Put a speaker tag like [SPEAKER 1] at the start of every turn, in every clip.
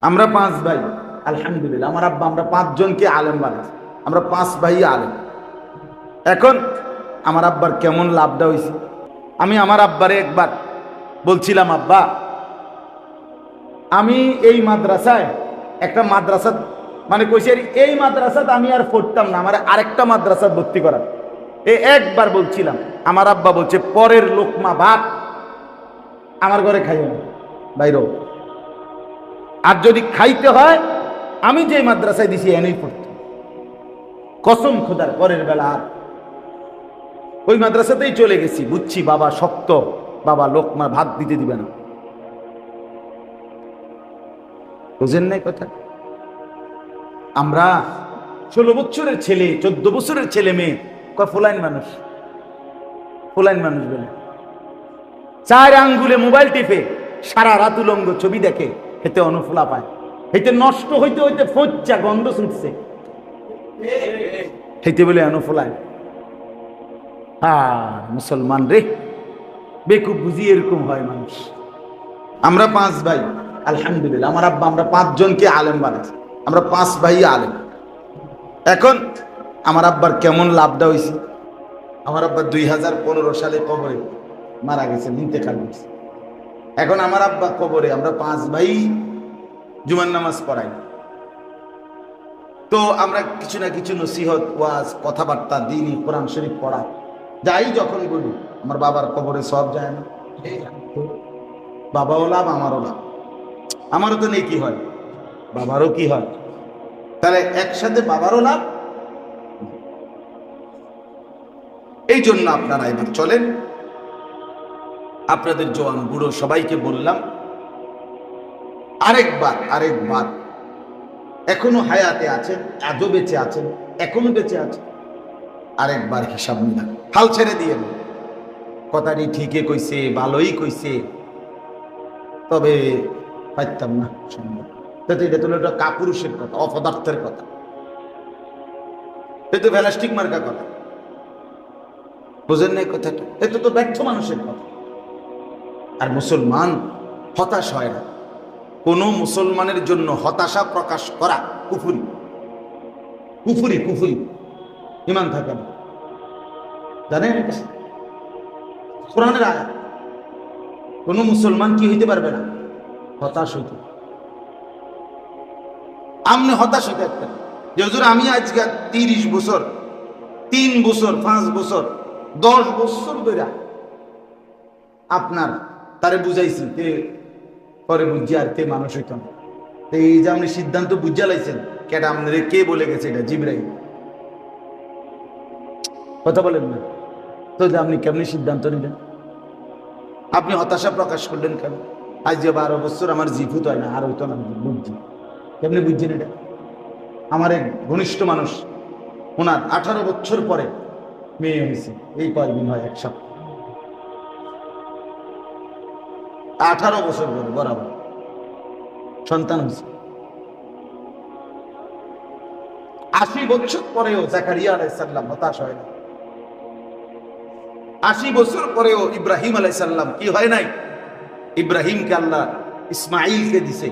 [SPEAKER 1] আমরা পাঁচ ভাই, আলহামদুলিল্লাহ। আমার আব্বা আমরা পাঁচজনকে আলেম বানাইছে, আমরা পাঁচ ভাই আলেম। এখন আমার আব্বার কেমন লাভটা হয়েছে, আমি আমার আব্বারে একবার বলছিলাম, আব্বা আমি এই মাদ্রাসায় একটা মাদ্রাসা মানে কইছি এই মাদ্রাসাত আমি আর পড়তাম না, আমার আরেকটা মাদ্রাসাত ভর্তি করা। একবার বলছিলাম, আমার আব্বা বলছে পরের লোকমা ভাত আমার ঘরে খাইও না, বাইরেও। আর যদি খাইতে হয় আমি যে মাদ্রাসায় দিছি এনেই পড়তো, কসম খোদার। পরের বেলা আর ওই মাদ্রাসাতেই চলে গেছি, বুঝছি বাবা শক্ত, বাবা লোকমা ভাত দিতে দিবে না। বুঝেন নাই কথা? আমরা 16 বছরের ছেলে, 14 বছরের ছেলে মেয়ে ফুলাইন মানুষ, ফুলাইন মানুষ বলে 4 আঙ্গুলে মোবাইল টিপে সারা রাত উলঙ্গ ছবি দেখে, হেতে অনুফুলা পায়, হেতে নষ্ট হইতে হইতে ফচ্চা গন্ধ ছুটছে, হেতে বলে অনুফুলায়। মুসলমান রে, বেকুব বুঝি এরকম হয় মানুষ। আমরা পাঁচ ভাই, আলহামদুলিল্লাহ। আমার আব্বা আমরা পাঁচজনকে আলেম বানাইছে, আমরা পাঁচ ভাই আলেম। এখন আমার আব্বার কেমন লাভটা হয়েছে, আমার আব্বা 2015 সালে কবরে মারা গেছে, ইন্তেকাল হয়েছে। এখন আমার আব্বা কবরে, আমরা পাঁচ ভাই জুমার নামাজ পড়াই। তো আমরা কিছু না কিছু নসিহত, ওয়াজ, কথাবার্তা, দ্বীনি কোরআন শরীফ পড়া যাই যখন বলি, আমার বাবার কবরে সব যায় না? বাবাও লাভ, আমারও লাভ। আমারও তো নেই কি হয়, বাবারও কি হয়, তাহলে একসাথে বাবারও লাভ। এই জন্য আপনারা এবার চলেন, আপনাদের জওয়ান বুড়ো সবাইকে বললাম, আরেকবার এখনো হায়াতে আছেন, আজও বেঁচে আছেন, এখনো বেঁচে আছেন, আরেকবার হিসাব নিলাম, হাল ছেড়ে দিয়ে। কথাটি ঠিকই কইছে, ভালোই কইছে, তবে পাইতাম না সম্ভব। এটা তো একটা কাপুরুষের কথা, অপদার্থের কথা, এটা তো প্লাস্টিক মার্কা কথা। বুঝেন না কথাটা? এটা তো ব্যর্থ মানুষের কথা। আর মুসলমান হতাশ হয় না। কোন মুসলমানের জন্য হতাশা প্রকাশ করা কুফরি, কুফরি, কুফরি, ঈমান থাকে না। জানেন কোরআনের আয়াত, কোন মুসলমান কি হইতে পারবে না? হতাশ হইতে। আমনে হতাশ হইতে একটা যে হুজুর আমি আজকে 30 বছর, 3 বছর, 5 বছর, 10 বছর ধরে আপনার তারে বুঝাইছি, তে পরে বুঝছি আর তে মানুষ হইত না। এই যে আপনি সিদ্ধান্ত বুঝা লাইছেন, কেটা আপনাদের কে বলে গেছে? এটা জিবরাইল। কথা বলেন না তো, যে আপনি কেমনি সিদ্ধান্ত নিলেন? আপনি হতাশা প্রকাশ করলেন কেন? আজ যে 12 বছর আমার জিফুত হয় না, আর হইতো না, বুঝছি। কেমনি বুঝছেন এটা? আমার এক ঘনিষ্ঠ মানুষ, ওনার 18 বছর পরে মেয়ে হয়েছে, এই কয়েকদিন হয়, এক সপ্তাহ, 18 বছর পরে বরাবর সন্তান হয়েছে। 80 বছর পরেও জাকারিয়া আলাইহিস সালাম হতাশ হয় না। 80 বছর পরেও ইব্রাহিম আলাইহিস সালাম কি হয় নাই? ইব্রাহিমকে আল্লাহ ইসমাইলকে দিছে,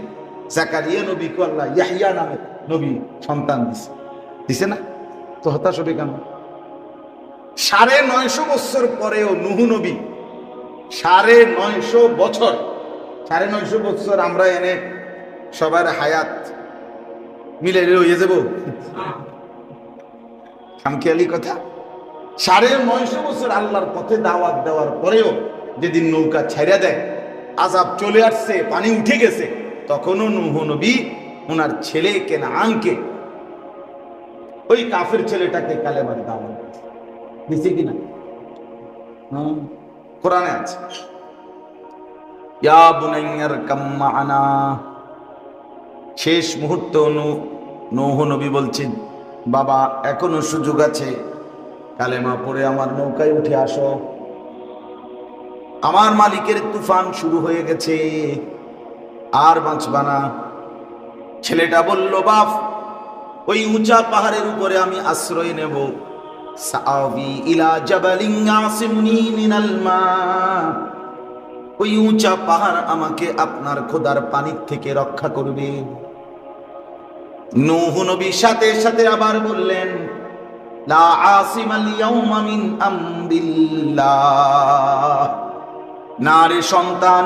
[SPEAKER 1] জাকারিয়া নবীকে আল্লাহ ইয়াহইয়া নামে নবী সন্তান দিছে, দিছে না? তো হতাশ হবে কেন? 950 বছর পরেও নূহ নবী, 950 বছর, 950 বছর আমরা এনে সবার হায়াত মিলে হয়ে যাব খামখেয়ালি কথা। 950 বছর আল্লাহর পথে দাওয়াত দেওয়ার পরেও যেদিন নৌকা ছাইরা দেয়, আযাব চলে আসছে, পানি উঠে গেছে, তখনও নূহ নবী ওনার ছেলে কেনানকে, ওই কাফের ছেলেটাকে কালেমার দাওয়াত দিছে কিনা? কোরআনে আছে, ইয়া বুনাইয়ার কাম মা'ানা। শেষ মুহূর্ত নূহ নবী বলছেন, বাবা এখনো সুযোগ আছে, কালেমা পড়ে আমার নৌকায় উঠে আসো, আমার মালিকের তুফান শুরু হয়ে গেছে, আর বাঁচবা না। ছেলেটা বলল, বাপ ওই উঁচা পাহাড়ের উপরে আমি আশ্রয় নেব, সাআবি ইলা জাবালিন ইয়াসিমুনি মিনাল মা। ওই উঁচা পাহাড় আমাকে আপনার খোদার পানির থেকে রক্ষা করবে। নূহ নবী সাথে সাথে আবার বললেন, লা আসিমাল ইয়াউমা মিন আমরিল্লাহ, না রে সন্তান,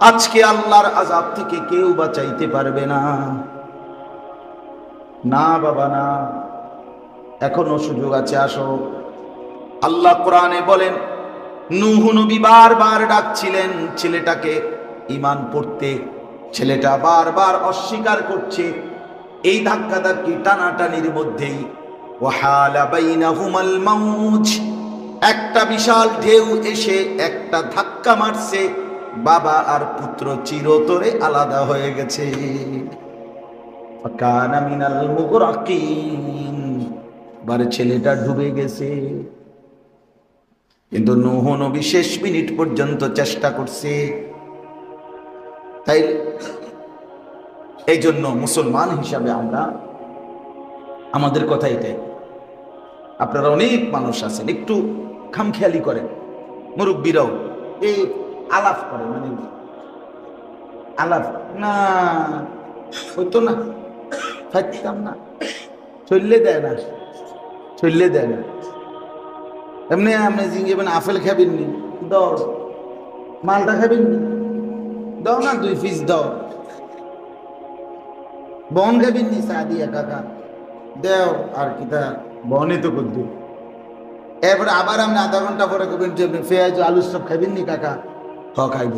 [SPEAKER 1] আজকে আল্লাহর আযাব থেকে কেউ বাঁচাইতে পারবে না। না বাবা না, এখনো সুযোগ আছে, আসো। আল্লাহ কোরআনে বলেন, নূহ নবী বারবার ডাকছিলেন ছেলেটাকে ঈমান পড়তে, ছেলেটা বারবার অস্বীকার করছে। এই ধাক্কাধাক্কি টানাটানির মধ্যেই ওয়াহালা বাইনাহুমাল মাউজ, একটা বিশাল ঢেউ এসে একটা ধাক্কা মারছে, বাবা আর পুত্র চিরতরে আলাদা হয়ে গেছে। ফাকানা মিনাল মুগরাকিন, বারে ছেলেটা ডুবে গেছে। কিন্তু নূহ নবী শেষ মিনিট পর্যন্ত চেষ্টা করছে। তাই এই জন্য মুসলমান হিসাবে আমরা, আমাদের কথা এটাই, আপনারা অনেক মানুষ আছেন একটু খামখেয়ালি করেন, মুরব্বীরাও এই আলাপ করে, মানে আলাপ না হইতো না, থাকতাম না, চললে দেয় না, চললে দেয় না। এমনি আপনি জিঙ্গেবেন, আপেল খাবেন নি, দাও। মালটা খাবেন নি, দাও না, 2 পিস দাও। বন খাবেন নি, চা দিয়া কাকা দেও। আর কি তা বনে তো করতো। এরপরে আবার আপনি আধা ঘন্টা পরে করবেন যে পেঁয়াজ আলু সব খাবেন নি কাকা, হ খাইব।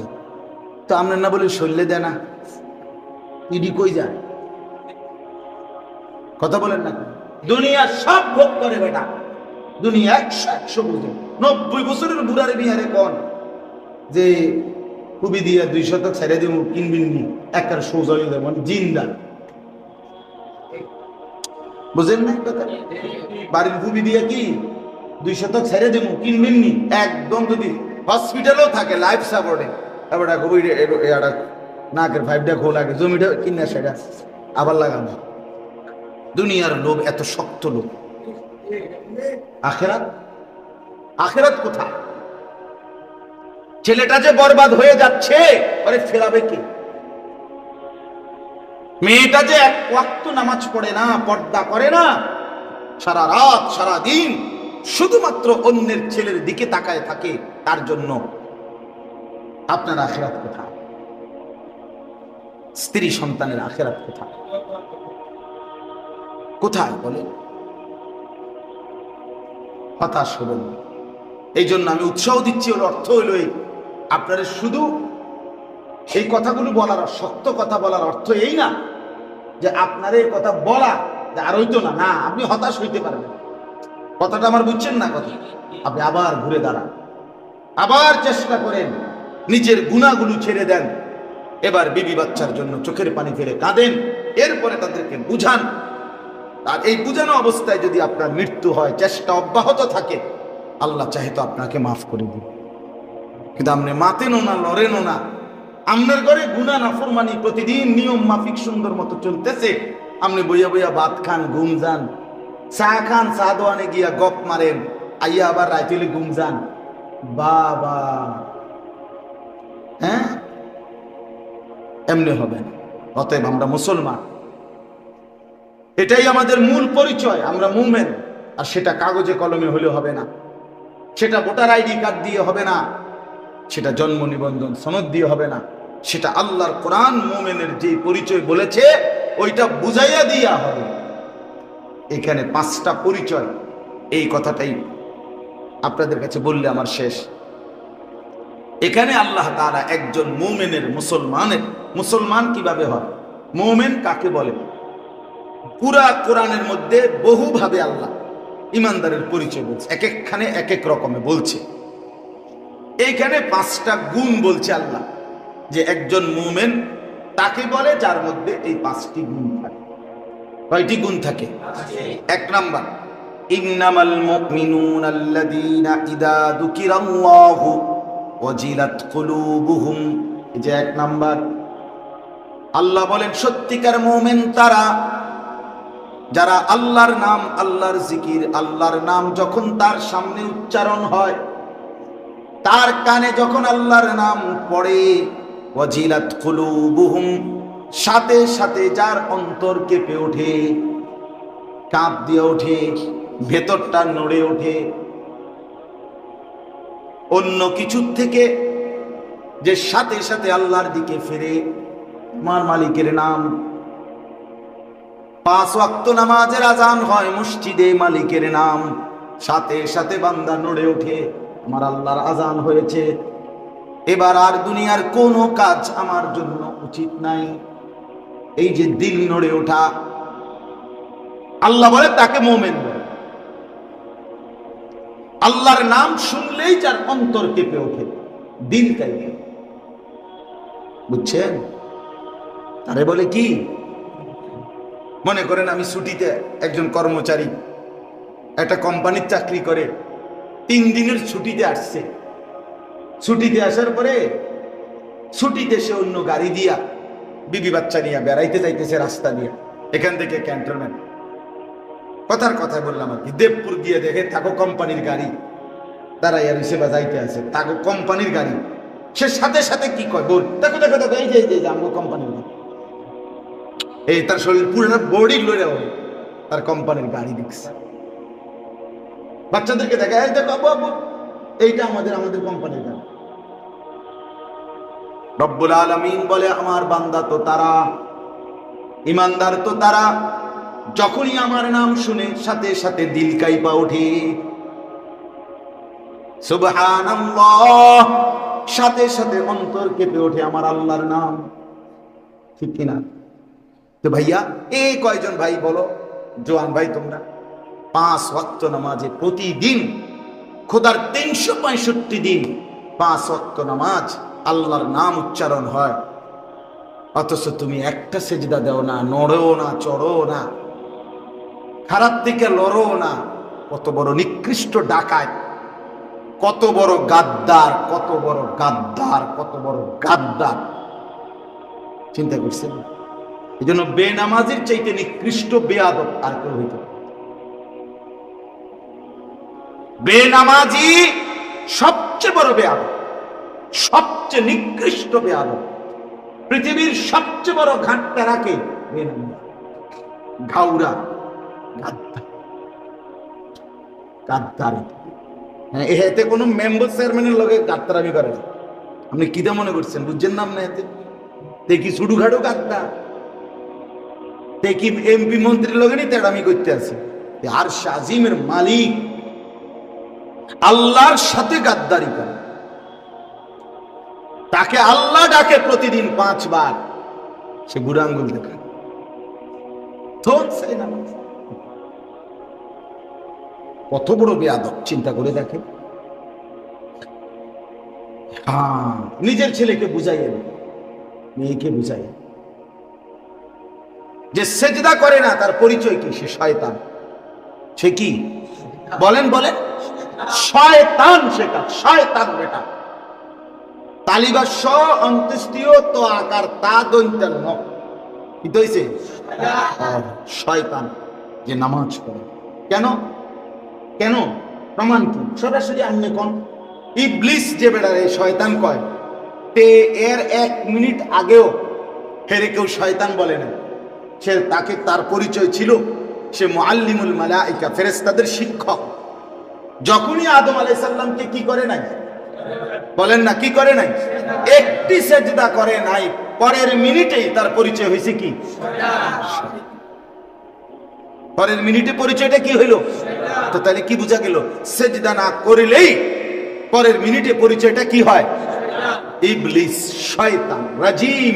[SPEAKER 1] তো আপনার না বলে শরীরে দেয় না, ইডি কই যায়, কথা বলেন না। দুনিয়া সব ভোগ করে বেটা, দুনিয়া 100 বুঝে। 90 বছরের বুড়ারে বিহারে কোন যে খুবই দিয়া 2 শতক ছেড়ে দিব কিনবেন নি, একার সোজা হয়ে যাবে, মানে জিন্দা। বুঝেন না কথা? বাড়ির খুবই দিয়া কি 2 শতক ছেড়ে দিব কিনবেন নি, একদম যদি হসপিটালও থাকে লাইফ সাপোর্টে, এবার খুবই নাকের 5টা খোল আগে জমিটা কিনা সেটা আবার লাগানো। দুনিয়ার লোভ এত শক্ত লোভ। আখেরাত, আখেরাত কোথায়? ছেলেটা যে বরবাদ হয়ে যাচ্ছে, আরে ফেরাবে কে? মেয়েটা যে এক ওয়াক্ত নামাজ পড়ে না, পর্দা করে না, সারা রাত সারা দিন শুধুমাত্র অন্যের ছেলের দিকে তাকায় থাকে, তার জন্য আপনার আখেরাত কোথায়? স্ত্রী সন্তানের আখেরাত কোথায়? কোথায় বলেন? হতাশ হবেন। এই জন্য আমি উৎসাহ দিচ্ছি, ওর অর্থ হইল এই, আপনারা শুধু এই কথাগুলো বলার, সত্য কথা বলার অর্থ এই না যে আপনার এই কথা বলা যে আর হইতো না, না, আপনি হতাশ হইতে পারবেন। কথাটা আমার বুঝছেন না? কথা আপনি আবার ঘুরে দাঁড়ান, আবার চেষ্টা করেন, নিজের গুনাহগুলো ছেড়ে দেন, এবার বিবি বাচ্চার জন্য চোখের পানি ফেলে কাঁদেন, এরপরে তাদেরকে বুঝান। আর এই বুঝানো অবস্থায় যদি আপনার মৃত্যু হয়, চেষ্টা অব্যাহত থাকে, আল্লাহ চাহে তো আপনাকে মাফ করে দিবে। কিন্তু আপনি মাতেনও না, লড়েনও না, আপনার ঘরে গুনাহ নাফরমানি প্রতিদিন নিয়ম মাফিক সুন্দর মতো চলতেছে, আপনি বইয়া বইয়া ভাত খান, ঘুম যান, চা খান, চা দোয়ানে গিয়া গপ মারেন, আইয়া আবার রাইতেলে ঘুম যান। বাবা, হ্যাঁ, এমনি হবে না। অতএব আমরা মুসলমান, এটাই আমাদের মূল পরিচয়, আমরা মুমিন। আর সেটা কাগজে কলমে হলে হবে না, সেটা ভোটার আইডি কার্ড দিয়ে হবে না, সেটা জন্ম নিবন্ধন সনদ দিয়ে হবে না, সেটা আল্লাহর কোরআন মুমিনের যে পরিচয় বলেছে ওইটা বুঝাইয়া দিয়া হবে। এখানে 5টা পরিচয়, এই কথাটাই আপনাদের কাছে বললে আমার শেষ। এখানে আল্লাহ তাআলা একজন মুমিনের, মুসলমানের, মুসলমান কিভাবে হয়, মুমিন কাকে বলে, পুরা কোরআনের মধ্যে বহুভাবে আল্লাহ ইমানদারের পরিচয় বলছে, এক একখানে এক এক রকমে বলছে। এইখানে 5টা গুণ বলছে আল্লাহ, যে একজন মুমিন তাকে বলে যার মধ্যে এই 5টি গুণ থাকে। কয়টি গুণ থাকে? 1 নাম্বার, ইন্নামাল মুমিনুনা আল্লাযীনা ইযা যুকিরাল্লাহু ওয়াজিলাত কুলুবুহুম। এই যে 1 নাম্বার, আল্লাহ বলেন সত্যিকার মুমিন তারা যারা আল্লাহর নাম, আল্লাহর জিকির, আল্লাহর নাম যখন তার সামনে উচ্চারণ হয়, তার কানে যখন আল্লাহর নাম পড়ে, ওয়াজিলাত কুলুবুহুম, সাথে সাথে যার অন্তর কেঁপে ওঠে, কাঁপ দিয়ে ওঠে, ভেতরটা নড়ে ওঠে। অন্য কিছুর থেকে যে সাথে সাথে আল্লাহর দিকে ফিরে, আমার মালিকের নাম। 5 ওয়াক্ত নামাজের আজান হয় মসজিদে, মালিকের নাম, সাথে সাথে বান্দা নড়ে ওঠে, আমার আল্লাহর আজান হয়েছে, এবার আর দুনিয়ার কোনো কাজ আমার জন্য উচিত নাই। এই যে দিল নড়ে ওঠা, আল্লাহ বলে তাকে মুমিন বলে। আল্লাহর নাম শুনলেই যার অন্তর কেঁপে ওঠে, দিল কাঁপে, বুঝছেন? তারে বলে কি? মনে করেন আমি ছুটিতে, একজন কর্মচারী একটা কোম্পানির চাকরি করে, 3 দিনের ছুটিতে আসছে। ছুটিতে আসার পরে ছুটিতে সে অন্য গাড়ি দিয়া বিবি বাচ্চা নিয়ে বেড়াইতে যাইতেছে রাস্তা দিয়ে, এখান থেকে ক্যান্টনমেন্ট, কথার কথায় বললাম আর কি, দেবপুর গিয়ে দেখে তাকে কোম্পানির গাড়ি দাঁড়াইয়া রয়েছে বা যাইতে আছে, তাকে কোম্পানির গাড়ি। সে সাথে সাথে কি কয়, বল দেখো দেখো দেখো, এই যে আমগো কোম্পানির গাড়ি। এই তার শরীর পুরো বডি লড়ে হবে, তার কোম্পানির গাড়ি দেখছে। বাচ্চাদেরকে দেখা, এই দেখো আবু আবু, এইটা আমাদের কোম্পানির গাড়ি। রব্বুল আলামিন বলে, আমার বান্দা তো তারা, ইমানদার তো তারা, যখনই আমার নাম শুনে সাথে সাথে দিল কাইপা ওঠে, সুবহানাল্লাহ, সাথে সাথে অন্তর কেঁপে ওঠে আমার আল্লাহর নাম। ঠিক কিনা? তো ভাইয়া, এই কয়জন ভাই বলো, জোয়ান ভাই তোমরা 5 ওয়াক্ত নামাজে প্রতিদিন, খোদার 365 দিন 5 ওয়াক্ত নামাজ, আল্লাহর নাম উচ্চারণ হয়, অথচ তুমি একটা সেজদা দাও না, নড়ো না, চড়ো না, খারাপ থেকে লড়ো না। কত বড় নিকৃষ্ট ডাকাত, কত বড় গাদ্দার, কত বড় গাদ্দার, কত বড় গাদ্দার, চিন্তা করছেন? এই জন্য বেনামাজির চাইতে নিকৃষ্ট বেয়াদব আর কেউ হইতে পারে? বেনামাজি সবচেয়ে বড় বেয়াদব, সবচেয়ে নিকৃষ্ট বেয়াদব। পৃথিবীর সবচেয়ে বড় ঘাটটা রাখে বেনামাজি, ঘাউরা, গাদ্দার, গাদ্দার। হ্যাঁ, এতে কোনো মেম্বার চেয়ারম্যানের লগে গাদ্দারামি করে না। আপনি কিটা মনে করছেন, বুঝছেন নাম না? এতে দেখি ছুটুখাটো গাদ্দার, দেখি এমপি মন্ত্রীর লগে নি তেড়ামি করতে আছে। আর শাজিমের মালিক আল্লাহর সাথে গাদ্দারি করে, তাকে আল্লাহ ডাকে প্রতিদিন 5 বার, সে বুড়া আঙ্গুল দেখায়। কত বড় বেয়াদব, চিন্তা করে দেখে। হ্যাঁ, নিজের ছেলেকে বুঝাইয়ে, মেয়েকে বুঝাইয়ে, যে সেজদা করে না তার পরিচয় কি? সে শয়তান। সে কি? বলেন বলেন, শয়তান। সেটা শয়তান বেটা। তালিবাস অন্ত্যেষ্টিয় তো আকার তা দৈন্তার ন কি হইছে? শয়তান যে নামাজ পড়ে। কেন কেন? প্রমাণ কি? সরাসরি আনলে কোন ইবলিস যে বেড়ারে শয়তান কয়, তে এর 1 মিনিট আগেও হেরে কেউ শয়তান বলে না। সে তাকে, তার পরিচয় ছিল সে মুআল্লিমুল মালাইকা, ফেরেশতাদের শিক্ষক। যখনই আদম আলাইহিস সালামকে কি করে নাই? বলেন না, কি করে নাই? একটি সেজদা করে নাই, পরের মিনিটেই তার পরিচয় হয়েছে কি? পরের মিনিটে পরিচয়টা কি হইল? তো তাহলে কি বোঝা গেল? সেজদা না করিলেই পরের মিনিটে পরিচয়টা কি হয়? ইবলিস, শয়তান, রাজিম।